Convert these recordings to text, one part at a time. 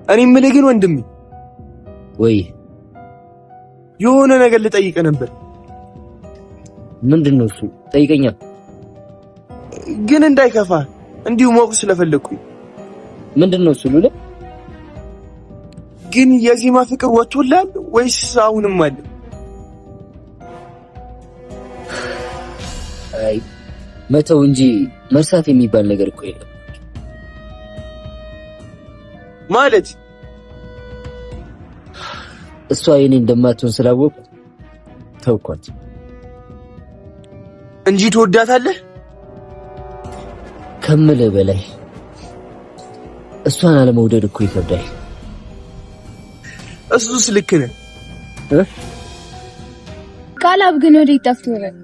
እኔ የምልህ ግን ወንድሜ ወይ የሆነ ነገር ልጠይቅ ነበር። ምንድነው እሱ? ጠይቀኛ። ግን እንዳይከፋ እንዲሁ ማወቅ ስለፈለኩኝ። ምንድነው እሱ? ሉላ ግን የዚህማ ፍቅር ወጥቶላል ወይስ አሁንም አለ? አይ መተው እንጂ መርሳት የሚባል ነገር እኮ የለም። ማለት እሷ የኔ እንደማትሆን ስላወቅኩ ተውኳት እንጂ ትወዳታለህ ከምልህ በላይ። እሷን አለመውደድ እኮ ይከብዳል። እሱስ ልክ ነህ። ቃላብ ግን ወዴት ጠፍቶ ነው?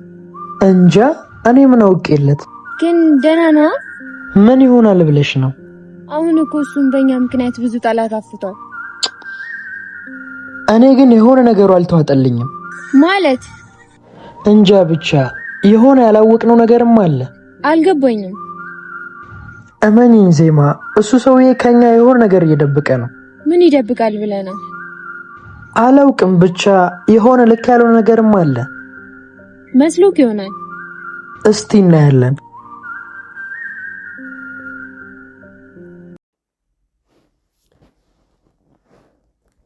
እንጃ እኔ ምን አውቄለት። ግን ደህና ነው? ምን ይሆናል ብለሽ ነው? አሁን እኮ እሱም በእኛ ምክንያት ብዙ ጠላት አፍቷል። እኔ ግን የሆነ ነገሩ አልተዋጠልኝም። ማለት እንጃ ብቻ የሆነ ያላወቅነው ነገርም አለ። አልገባኝም። እመኚኝ ዜማ፣ እሱ ሰውዬ ከኛ የሆነ ነገር እየደበቀ ነው። ምን ይደብቃል ብለህ ነው? አላውቅም፣ ብቻ የሆነ ልክ ያልሆነ ነገርም አለ መስሎክ ይሆናል። እስቲ እናያለን።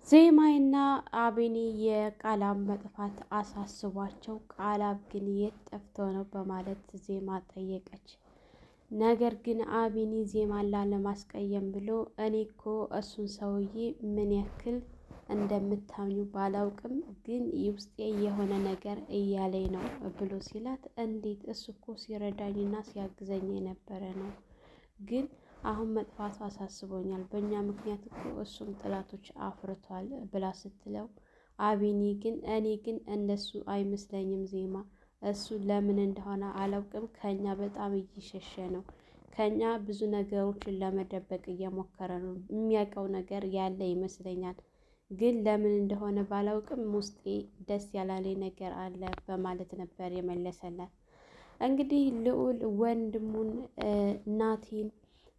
ዜማይና አቤኒ የቃላብ መጥፋት አሳስቧቸው ቃላብ ግን የት ጠፍቶ ነው በማለት ዜማ ጠየቀች። ነገር ግን አቤኒ ዜማን ላለማስቀየም ብሎ እኔ እኮ እሱን ሰውዬ ምን ያክል እንደምታምኙ ባላውቅም ግን ውስጤ የሆነ ነገር እያለኝ ነው ብሎ ሲላት፣ እንዴት? እሱ እኮ ሲረዳኝና ሲያግዘኝ የነበረ ነው፣ ግን አሁን መጥፋቱ አሳስቦኛል። በእኛ ምክንያት እኮ እሱም ጥላቶች አፍርቷል ብላ ስትለው፣ አቤኒ ግን እኔ ግን እንደሱ አይመስለኝም ዜማ፣ እሱ ለምን እንደሆነ አላውቅም፣ ከኛ በጣም እየሸሸ ነው። ከኛ ብዙ ነገሮችን ለመደበቅ እየሞከረ ነው። የሚያውቀው ነገር ያለ ይመስለኛል፣ ግን ለምን እንደሆነ ባላውቅም ውስጤ ደስ ያላለኝ ነገር አለ በማለት ነበር የመለሰላት። እንግዲህ ልዑል ወንድሙን ናቲን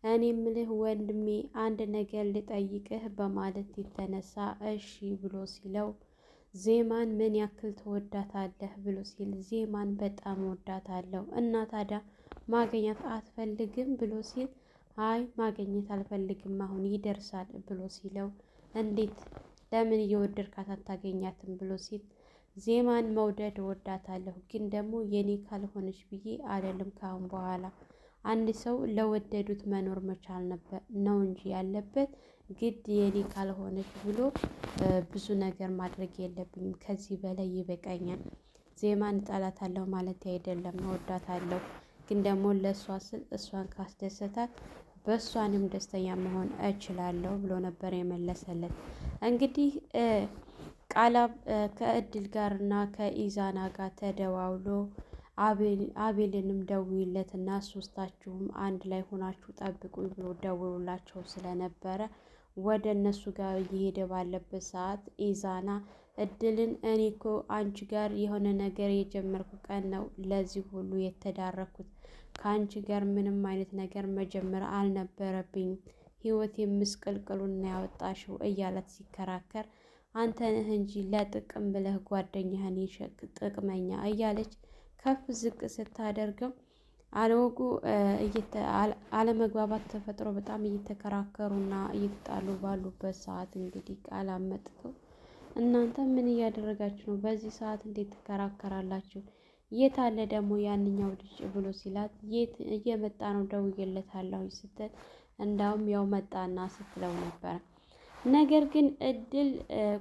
እኔ ምልህ ወንድሜ አንድ ነገር ልጠይቅህ በማለት የተነሳ እሺ ብሎ ሲለው፣ ዜማን ምን ያክል ትወዳታለህ ብሎ ሲል፣ ዜማን በጣም ወዳታለሁ እና ታዲያ ማግኘት አትፈልግም ብሎ ሲል፣ አይ ማግኘት አልፈልግም አሁን ይደርሳል ብሎ ሲለው፣ እንዴት ለምን እየወደድካት አታገኛትም ብሎ ሲል፣ ዜማን መውደድ እወዳታለሁ ግን ደግሞ የኔ ካልሆነች ብዬ አይደለም ካሁን በኋላ አንድ ሰው ለወደዱት መኖር መቻል ነበር ነው እንጂ ያለበት ግድ የኔ ካልሆነች ብሎ ብዙ ነገር ማድረግ የለብኝም። ከዚህ በላይ ይበቃኛል። ዜማን እጠላታለሁ ማለት አይደለም፣ እወዳታለሁ ግን ደግሞ ለእሷ ስል እሷን ካስደሰታት በእሷንም ደስተኛ መሆን እችላለሁ ብሎ ነበር የመለሰለት። እንግዲህ ቃላብ ከእድል ጋርና ከኢዛና ጋር ተደዋውሎ አቤልንም ደውይለትና ሶስታችሁም አንድ ላይ ሆናችሁ ጠብቁኝ ብሎ ደውሎላቸው ስለነበረ ወደ እነሱ ጋር እየሄደ ባለበት ሰዓት ኢዛና እድልን እኔ እኮ አንቺ ጋር የሆነ ነገር የጀመርኩ ቀን ነው ለዚህ ሁሉ የተዳረኩት፣ ከአንቺ ጋር ምንም አይነት ነገር መጀመር አልነበረብኝም፣ ህይወት ምስቅልቅሉን ያወጣሽው እያለት ሲከራከር፣ አንተ ነህ እንጂ ለጥቅም ብለህ ጓደኛህን ይሸቅ ጥቅመኛ እያለች ከፍ ዝቅ ስታደርገው አለወጉ አለመግባባት ተፈጥሮ በጣም እየተከራከሩና እየተጣሉ ባሉበት ሰዓት እንግዲህ ቃላብ መጥቶ እናንተ ምን እያደረጋችሁ ነው? በዚህ ሰዓት እንዴት ትከራከራላችሁ? የት አለ ደግሞ ያንኛው ልጅ ብሎ ሲላት፣ የት እየመጣ ነው ደውዬለታለሁ ስትል፣ እንዳውም ያው መጣና ስትለው ነበር። ነገር ግን እድል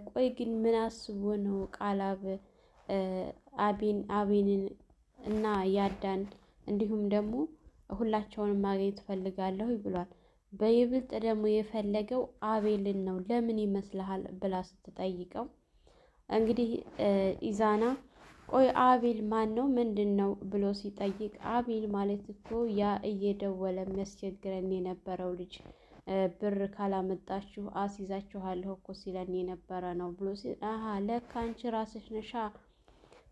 ቆይ ግን ምን አስቦ ነው ቃላብ አቤንን እና ያዳን እንዲሁም ደግሞ ሁላቸውንም ማግኘት ፈልጋለሁ ብሏል። በይብልጥ ደግሞ የፈለገው አቤልን ነው። ለምን ይመስልሃል ብላ ስትጠይቀው እንግዲህ ኢዛና ቆይ አቤል ማን ነው ምንድን ነው ብሎ ሲጠይቅ፣ አቤል ማለት እኮ ያ እየደወለ የሚያስቸግረን የነበረው ልጅ ብር ካላመጣችሁ አስይዛችኋለሁ እኮ ሲለን የነበረ ነው ብሎ ሲል፣ አሀ ለካ አንቺ ራስሽ ነሻ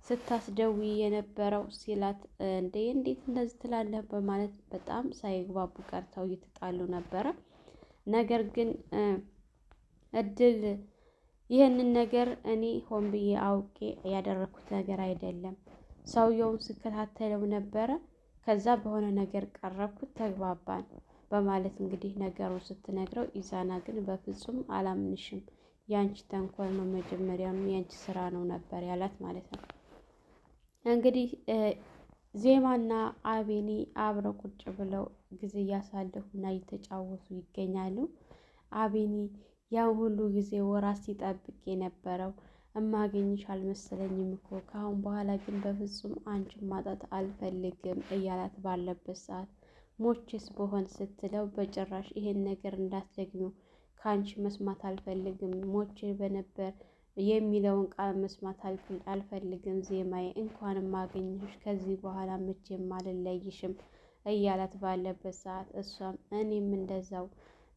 ስታስደውይ የነበረው ሲላት፣ እንዴት እንደዚህ ትላለህ በማለት በጣም ሳይግባቡ ቀርተው እየተጣሉ ነበረ። ነገር ግን እድል ይህንን ነገር እኔ ሆን ብዬ አውቄ ያደረኩት ነገር አይደለም። ሰውየውን ስከታተለው ነበረ። ከዛ በሆነ ነገር ቀረብኩት፣ ተግባባን በማለት እንግዲህ ነገሩን ስትነግረው፣ ኢዛና ግን በፍጹም አላምንሽም፣ ያንቺ ተንኮል ነው፣ መጀመሪያም ያንቺ ስራ ነው ነበር ያላት ማለት ነው። እንግዲህ ዜማና አቤኒ አብረው ቁጭ ብለው ጊዜ እያሳለፉና እየተጫወቱ ይገኛሉ። አቤኒ ያው ሁሉ ጊዜ ወራት ሲጠብቅ የነበረው እማገኝሽ አልመሰለኝም እኮ ከአሁን በኋላ ግን በፍጹም አንቺን ማጣት አልፈልግም እያላት ባለበት ሰዓት ሞቼስ በሆን ስትለው በጭራሽ ይሄን ነገር እንዳትደግሚው ከአንቺ መስማት አልፈልግም፣ ሞቼ በነበር የሚለውን ቃል መስማት አልፈልግም ዜማዬ፣ እንኳንም ማገኘሽ ከዚህ በኋላ መቼም አልለይሽም እያላት ባለበት ሰዓት እሷም እኔም እንደዛው፣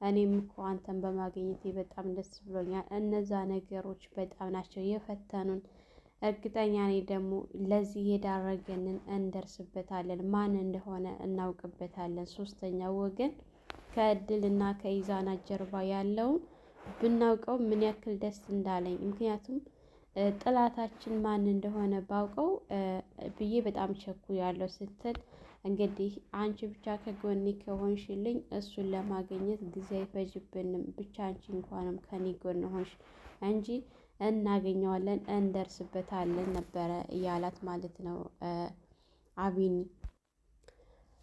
እኔም እኮ አንተን በማግኘቴ በጣም ደስ ብሎኛል። እነዛ ነገሮች በጣም ናቸው የፈተኑን። እርግጠኛ ነኝ ደግሞ ለዚህ የዳረገንን እንደርስበታለን፣ ማን እንደሆነ እናውቅበታለን። ሶስተኛው ወገን ከእድልና ከኢዛና ጀርባ ያለውን ብናውቀው ምን ያክል ደስ እንዳለኝ። ምክንያቱም ጥላታችን ማን እንደሆነ ባውቀው ብዬ በጣም ቸኩያለሁ ስትል እንግዲህ አንቺ ብቻ ከጎኔ ከሆንሽልኝ እሱን ለማግኘት ጊዜ አይፈጅብንም፣ ብቻ አንቺ እንኳንም ከኔ ጎን ሆንሽ እንጂ እናገኘዋለን፣ እንደርስበታለን ነበረ እያላት ማለት ነው አቢኒ።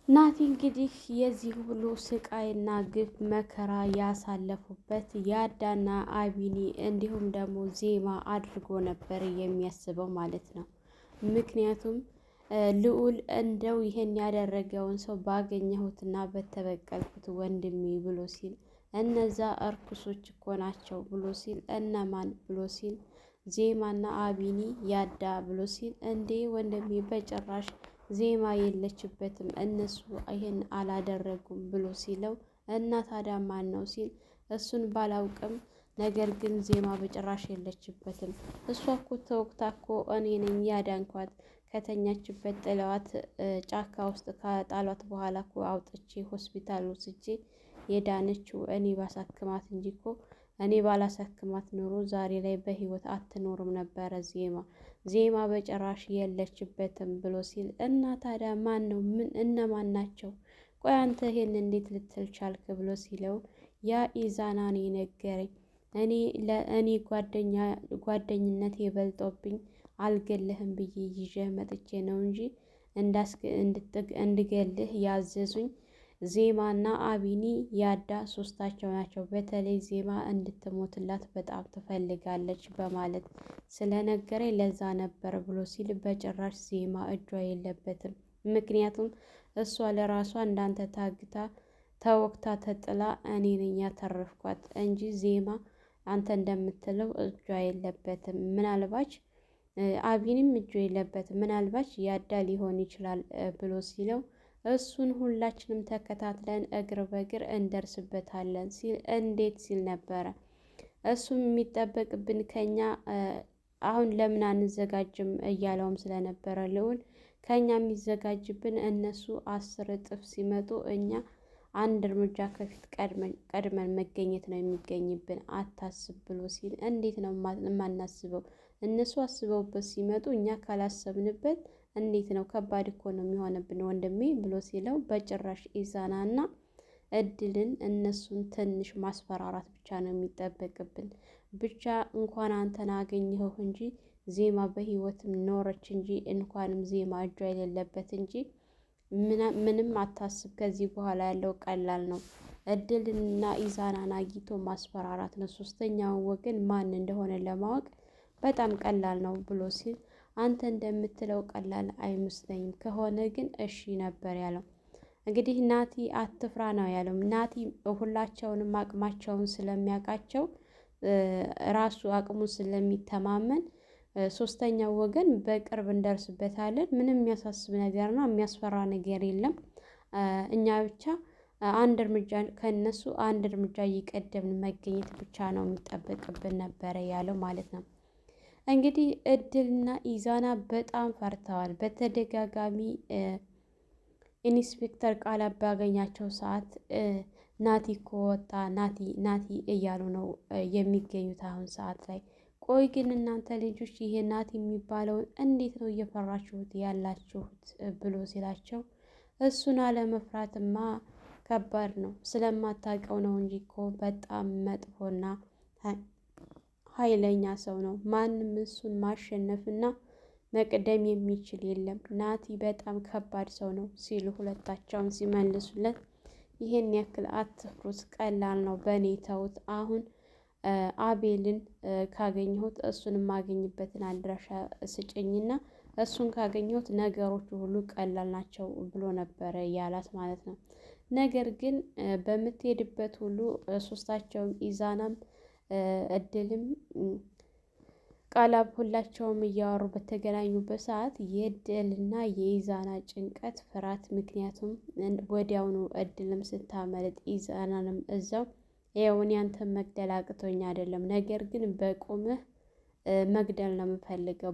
ናቲ እንግዲህ የዚህ ሁሉ ስቃይና ግፍ መከራ ያሳለፉበት ያዳና አቢኒ እንዲሁም ደግሞ ዜማ አድርጎ ነበር የሚያስበው ማለት ነው። ምክንያቱም ልዑል እንደው ይሄን ያደረገውን ሰው ባገኘሁትና በተበቀልኩት ወንድሜ ብሎ ሲል እነዛ እርኩሶች እኮ ናቸው ብሎ ሲል እነማን ብሎ ሲል ዜማና አቢኒ ያዳ ብሎ ሲል እንዴ ወንድሜ በጭራሽ ዜማ የለችበትም፣ እነሱ ይሄን አላደረጉም ብሎ ሲለው እና ታዲያ ማን ነው ሲል እሱን ባላውቅም ነገር ግን ዜማ በጭራሽ የለችበትም፣ እሷ እኮ ተወቅታ እኮ እኔ ነኝ ያዳንኳት፣ ከተኛችበት ጥለዋት ጫካ ውስጥ ከጣሏት በኋላ እኮ አውጥቼ ሆስፒታል ወስጄ የዳነችው እኔ ባሳክማት እንጂ እኮ እኔ ባላሳክማት ኖሮ ዛሬ ላይ በህይወት አትኖርም ነበረ ዜማ በጭራሽ የለችበትም ብሎ ሲል እና ታዲያ ማን ነው? ምን እነማን ናቸው? ቆይ አንተ ይሄን እንዴት ልትል ቻልክ? ብሎ ሲለው ያ ኢዛና ነው የነገረኝ። እኔ ጓደኝነት የበልጦብኝ አልገልህም ብዬ ይዤህ መጥቼ ነው እንጂ እንድገልህ ያዘዙኝ ዜማና አቢኒ ያዳ ሶስታቸው ናቸው። በተለይ ዜማ እንድትሞትላት በጣም ትፈልጋለች በማለት ስለነገረኝ ለዛ ነበር ብሎ ሲል በጭራሽ ዜማ እጇ የለበትም። ምክንያቱም እሷ ለራሷ እንዳንተ ታግታ ተወቅታ ተጥላ እኔ ነኝ ያተረፍኳት እንጂ ዜማ አንተ እንደምትለው እጇ የለበትም። ምናልባች አቢኒም እጇ የለበትም፣ ምናልባች ያዳ ሊሆን ይችላል ብሎ ሲለው እሱን ሁላችንም ተከታትለን እግር በእግር እንደርስበታለን ሲል እንዴት ሲል ነበረ። እሱም የሚጠበቅብን ከኛ አሁን ለምን አንዘጋጅም እያለውም ስለነበረ ልዑል ከኛ የሚዘጋጅብን እነሱ 10 እጥፍ ሲመጡ እኛ አንድ እርምጃ ከፊት ቀድመን መገኘት ነው የሚገኝብን፣ አታስብ ብሎ ሲል እንዴት ነው የማናስበው? እነሱ አስበውበት ሲመጡ እኛ ካላሰብንበት እንዴት ነው? ከባድ እኮ ነው የሚሆንብን ወንድሜ ብሎ ሲለው በጭራሽ ኢዛናና እድልን እነሱን ትንሽ ማስፈራራት ብቻ ነው የሚጠበቅብን። ብቻ እንኳን አንተን አገኘኸው እንጂ ዜማ በህይወትም ኖረች እንጂ እንኳንም ዜማ እጇ የሌለበት እንጂ ምንም አታስብ፣ ከዚህ በኋላ ያለው ቀላል ነው። እድልና ኢዛናን አግኝቶ ማስፈራራት ነው። ሶስተኛውን ወገን ማን እንደሆነ ለማወቅ በጣም ቀላል ነው ብሎ ሲል አንተ እንደምትለው ቀላል አይመስለኝም፣ ከሆነ ግን እሺ ነበር ያለው። እንግዲህ ናቲ አትፍራ ነው ያለው። ናቲ ሁላቸውንም አቅማቸውን ስለሚያውቃቸው ራሱ አቅሙን ስለሚተማመን ሶስተኛው ወገን በቅርብ እንደርስበታለን፣ ምንም የሚያሳስብ ነገር ነው፣ የሚያስፈራ ነገር የለም። እኛ ብቻ አንድ እርምጃ ከነሱ አንድ እርምጃ እየቀደምን መገኘት ብቻ ነው የሚጠበቅብን ነበረ ያለው ማለት ነው። እንግዲህ እድልና ኢዛና በጣም ፈርተዋል። በተደጋጋሚ ኢንስፔክተር ቃል ባገኛቸው ሰዓት ናቲ እኮ ወጣ፣ ናቲ ናቲ እያሉ ነው የሚገኙት አሁን ሰዓት ላይ። ቆይ ግን እናንተ ልጆች ይሄ ናቲ የሚባለውን እንዴት ነው እየፈራችሁት ያላችሁት ብሎ ሲላቸው እሱን አለመፍራትማ ከባድ ነው፣ ስለማታውቀው ነው እንጂ እኮ በጣም መጥፎና ኃይለኛ ሰው ነው። ማንም እሱን ማሸነፍና መቅደም የሚችል የለም። ናቲ በጣም ከባድ ሰው ነው ሲሉ ሁለታቸውን ሲመልሱለት ይሄን ያክል አትፍሩት፣ ቀላል ነው፣ በእኔ ተውት። አሁን አቤልን ካገኘሁት እሱን የማገኝበትን አድራሻ ስጭኝና እሱን ካገኘሁት ነገሮቹ ሁሉ ቀላል ናቸው ብሎ ነበረ ያላት ማለት ነው። ነገር ግን በምትሄድበት ሁሉ ሶስታቸውም ኢዛናም እድልም ቃላብ ሁላቸውም እያወሩ በተገናኙበት ሰዓት የእድልና የኢዛና ጭንቀት ፍርሃት፣ ምክንያቱም ወዲያውኑ እድልም ስታመልጥ ኢዛናንም እዛው ይኸውን ያንተን መግደል አቅቶኝ አይደለም፣ ነገር ግን በቁምህ መግደል ነው የምፈልገው።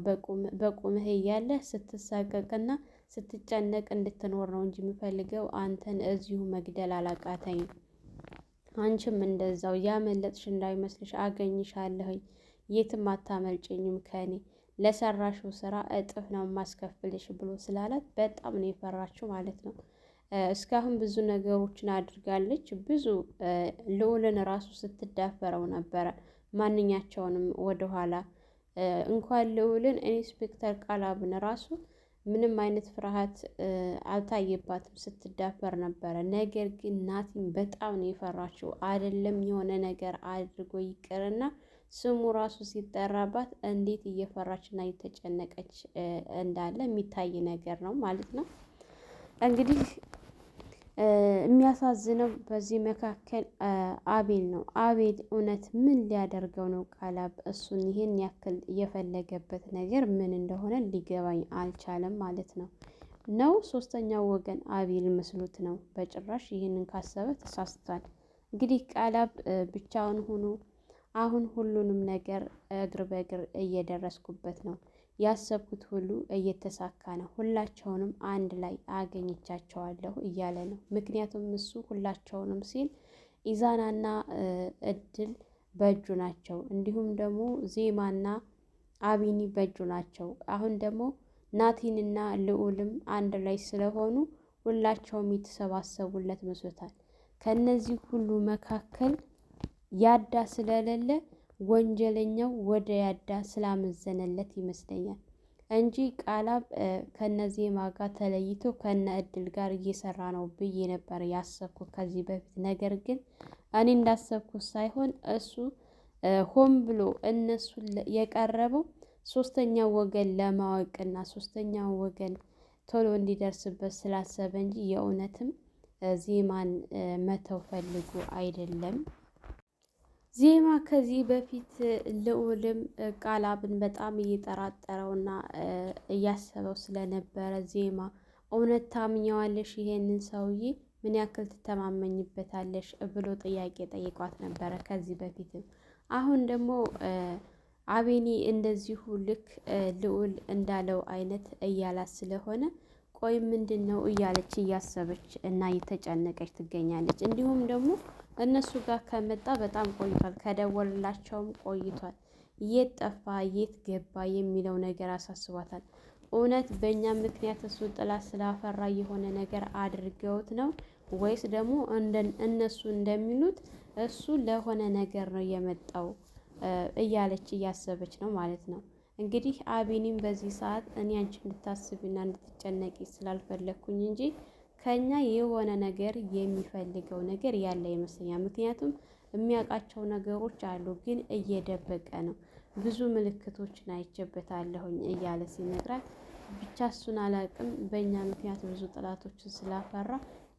በቁምህ እያለ ስትሳቀቅና ስትጨነቅ እንድትኖር ነው እንጂ የምፈልገው አንተን እዚሁ መግደል አላቃተኝም። አንቺም እንደዛው ያመለጥሽ እንዳይመስልሽ፣ አገኝሻለሁኝ፣ የትም አታመልጭኝም ከኔ፣ ለሰራሽው ስራ እጥፍ ነው የማስከፍልሽ ብሎ ስላላት በጣም ነው የፈራችው ማለት ነው። እስካሁን ብዙ ነገሮችን አድርጋለች። ብዙ ልዑልን ራሱ ስትዳፈረው ነበረ። ማንኛቸውንም ወደኋላ እንኳን ልዑልን ኢንስፔክተር ቃላብን ራሱ ምንም አይነት ፍርሃት አልታየባትም፣ ስትዳፈር ነበረ። ነገር ግን ናቲም በጣም ነው የፈራችው። አይደለም የሆነ ነገር አድርጎ ይቅርና ስሙ ራሱ ሲጠራባት እንዴት እየፈራችና እየተጨነቀች እንዳለ የሚታይ ነገር ነው ማለት ነው። እንግዲህ የሚያሳዝነው በዚህ መካከል አቤል ነው። አቤል እውነት ምን ሊያደርገው ነው ቃላብ እሱን ይሄን ያክል የፈለገበት ነገር ምን እንደሆነ ሊገባኝ አልቻለም ማለት ነው። ሶስተኛው ወገን አቤል መስሎት ነው። በጭራሽ ይህንን ካሰበ ተሳስቷል። እንግዲህ ቃላብ ብቻውን ሆኖ አሁን ሁሉንም ነገር እግር በእግር እየደረስኩበት ነው፣ ያሰብኩት ሁሉ እየተሳካ ነው፣ ሁላቸውንም አንድ ላይ አገኝቻቸዋለሁ እያለ ነው። ምክንያቱም እሱ ሁላቸውንም ሲል ኢዛናና እድል በእጁ ናቸው፣ እንዲሁም ደግሞ ዜማና አቢኒ በእጁ ናቸው። አሁን ደግሞ ናቲንና ልዑልም አንድ ላይ ስለሆኑ ሁላቸውም የተሰባሰቡለት መስሎታል። ከነዚህ ሁሉ መካከል ያዳ ስለሌለ ወንጀለኛው ወደ ያዳ ስላመዘነለት ይመስለኛል እንጂ ቃላብ ከነዜማ ጋር ተለይቶ ከነ እድል ጋር እየሰራ ነው ብዬ ነበር ያሰብኩት ከዚህ በፊት። ነገር ግን እኔ እንዳሰብኩት ሳይሆን እሱ ሆን ብሎ እነሱን የቀረበው ሶስተኛው ወገን ለማወቅና ሶስተኛው ወገን ቶሎ እንዲደርስበት ስላሰበ እንጂ የእውነትም ዜማን መተው ፈልጎ አይደለም። ዜማ ከዚህ በፊት ልዑልም ቃላብን በጣም እየጠራጠረውና እያሰበው ስለነበረ ዜማ እውነት ታምኘዋለሽ? ይሄንን ሰውዬ ምን ያክል ትተማመኝበታለሽ? ብሎ ጥያቄ ጠይቋት ነበረ ከዚህ በፊትም። አሁን ደግሞ አቤኒ እንደዚሁ ልክ ልዑል እንዳለው አይነት እያላት ስለሆነ ቆይ ምንድን ነው እያለች እያሰበች እና እየተጨነቀች ትገኛለች። እንዲሁም ደግሞ እነሱ ጋር ከመጣ በጣም ቆይቷል፣ ከደወልላቸውም ቆይቷል። የት ጠፋ የት ገባ የሚለው ነገር አሳስቧታል። እውነት በእኛ ምክንያት እሱ ጥላት ስላፈራ የሆነ ነገር አድርገውት ነው ወይስ ደግሞ እነሱ እንደሚሉት እሱ ለሆነ ነገር ነው የመጣው እያለች እያሰበች ነው ማለት ነው። እንግዲህ አቤኒም በዚህ ሰዓት እኔ አንቺ እንድታስቢና እንድትጨነቂ ስላልፈለግኩኝ እንጂ ከኛ የሆነ ነገር የሚፈልገው ነገር ያለ ይመስለኛል። ምክንያቱም የሚያውቃቸው ነገሮች አሉ፣ ግን እየደበቀ ነው። ብዙ ምልክቶችን አይቼበታለሁኝ እያለ ሲነግራት ብቻ እሱን አላውቅም፣ በእኛ ምክንያት ብዙ ጥላቶችን ስላፈራ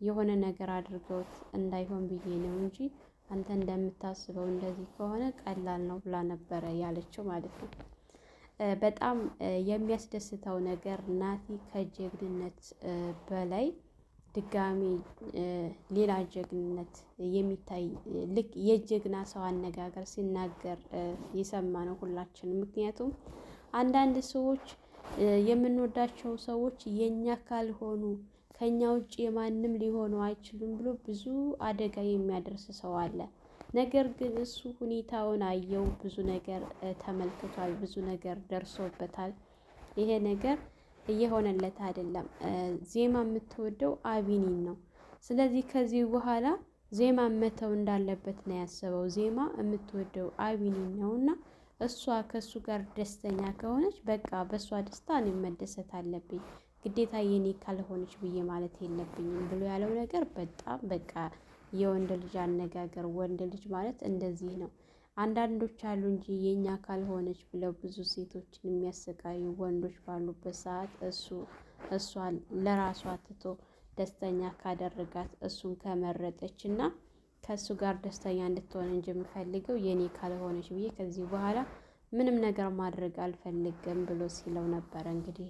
የሆነ ነገር አድርገውት እንዳይሆን ብዬ ነው እንጂ አንተ እንደምታስበው እንደዚህ ከሆነ ቀላል ነው ብላ ነበረ ያለችው ማለት ነው። በጣም የሚያስደስተው ነገር ናቲ ከጀግንነት በላይ ድጋሚ ሌላ ጀግንነት የሚታይ ልክ የጀግና ሰው አነጋገር ሲናገር የሰማነው ሁላችንም። ምክንያቱም አንዳንድ ሰዎች የምንወዳቸው ሰዎች የኛ ካልሆኑ ከኛ ውጭ የማንም ሊሆኑ አይችሉም ብሎ ብዙ አደጋ የሚያደርስ ሰው አለ። ነገር ግን እሱ ሁኔታውን አየው፣ ብዙ ነገር ተመልክቷል፣ ብዙ ነገር ደርሶበታል። ይሄ ነገር እየሆነለት አይደለም። ዜማ የምትወደው አቢኒን ነው። ስለዚህ ከዚህ በኋላ ዜማ መተው እንዳለበት ነው ያሰበው። ዜማ የምትወደው አቢኒን ነውና እሷ ከሱ ጋር ደስተኛ ከሆነች በቃ በእሷ ደስታ እኔ መደሰት አለብኝ፣ ግዴታ የኔ ካልሆነች ብዬ ማለት የለብኝም ብሎ ያለው ነገር በጣም በቃ የወንድ ልጅ አነጋገር። ወንድ ልጅ ማለት እንደዚህ ነው። አንዳንዶች አሉ እንጂ የኛ ካልሆነች ብለው ብዙ ሴቶችን የሚያሰቃዩ ወንዶች ባሉበት ሰዓት እሷን ለራሷ ትቶ ደስተኛ ካደረጋት እሱን ከመረጠች እና ከእሱ ጋር ደስተኛ እንድትሆን እንጂ የምፈልገው የኔ ካልሆነች ብዬ ከዚህ በኋላ ምንም ነገር ማድረግ አልፈልግም ብሎ ሲለው ነበረ። እንግዲህ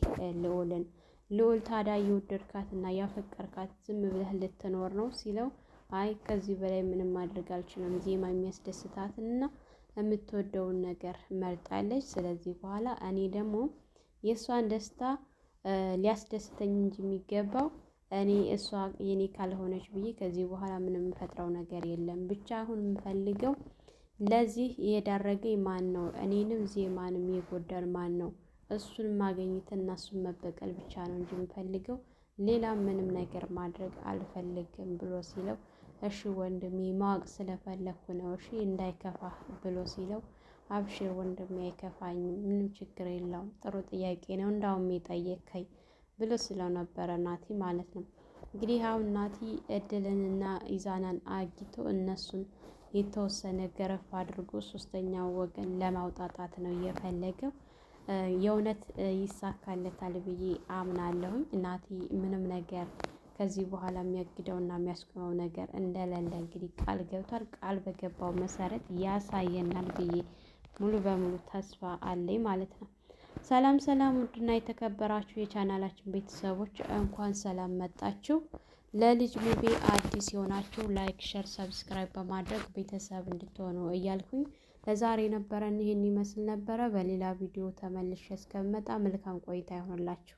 ልዑል ታዲያ የወደድካት እና ያፈቀርካት ዝም ብለህ ልትኖር ነው ሲለው፣ አይ ከዚህ በላይ ምንም ማድረግ አልችልም። ዜማ የሚያስደስታትና የምትወደውን ነገር መርጣለች። ስለዚህ በኋላ እኔ ደግሞ የእሷን ደስታ ሊያስደስተኝ እንጂ የሚገባው እኔ እሷ የኔ ካልሆነች ብዬ ከዚህ በኋላ ምንም የምፈጥረው ነገር የለም። ብቻ አሁን የምፈልገው ለዚህ የዳረገኝ ማን ነው? እኔንም ዜማንም የጎዳን ማን ነው? እሱን ማግኘት እና እሱን መበቀል ብቻ ነው እንጂ የምፈልገው ሌላ ምንም ነገር ማድረግ አልፈልግም ብሎ ሲለው፣ እሺ ወንድሜ ማወቅ ስለፈለኩ ነው፣ እሺ እንዳይከፋህ ብሎ ሲለው፣ አብሽር ወንድሜ አይከፋኝም፣ ምንም ችግር የለውም፣ ጥሩ ጥያቄ ነው እንዳውም የጠየከኝ ብሎ ስለው ነበረ ናቲ ማለት ነው። እንግዲህ አሁን ናቲ እድልንና ኢዛናን አግኝቶ እነሱን የተወሰነ ገረፍ አድርጎ ሶስተኛው ወገን ለማውጣጣት ነው እየፈለገው። የእውነት ይሳካለታል ብዬ አምናለሁኝ። ናቲ ምንም ነገር ከዚህ በኋላ የሚያግደውና የሚያስቆመው ነገር እንደሌለ እንግዲህ ቃል ገብቷል። ቃል በገባው መሰረት ያሳየናል ብዬ ሙሉ በሙሉ ተስፋ አለኝ ማለት ነው። ሰላም ሰላም፣ ውድና የተከበራችሁ የቻናላችን ቤተሰቦች እንኳን ሰላም መጣችሁ። ለልጅ ሙቤ አዲስ የሆናችሁ ላይክ፣ ሸር፣ ሰብስክራይብ በማድረግ ቤተሰብ እንድትሆኑ እያልኩኝ ለዛሬ ነበረን ይህን ይመስል ነበረ። በሌላ ቪዲዮ ተመልሼ እስከምመጣ መልካም ቆይታ ይሆንላችሁ።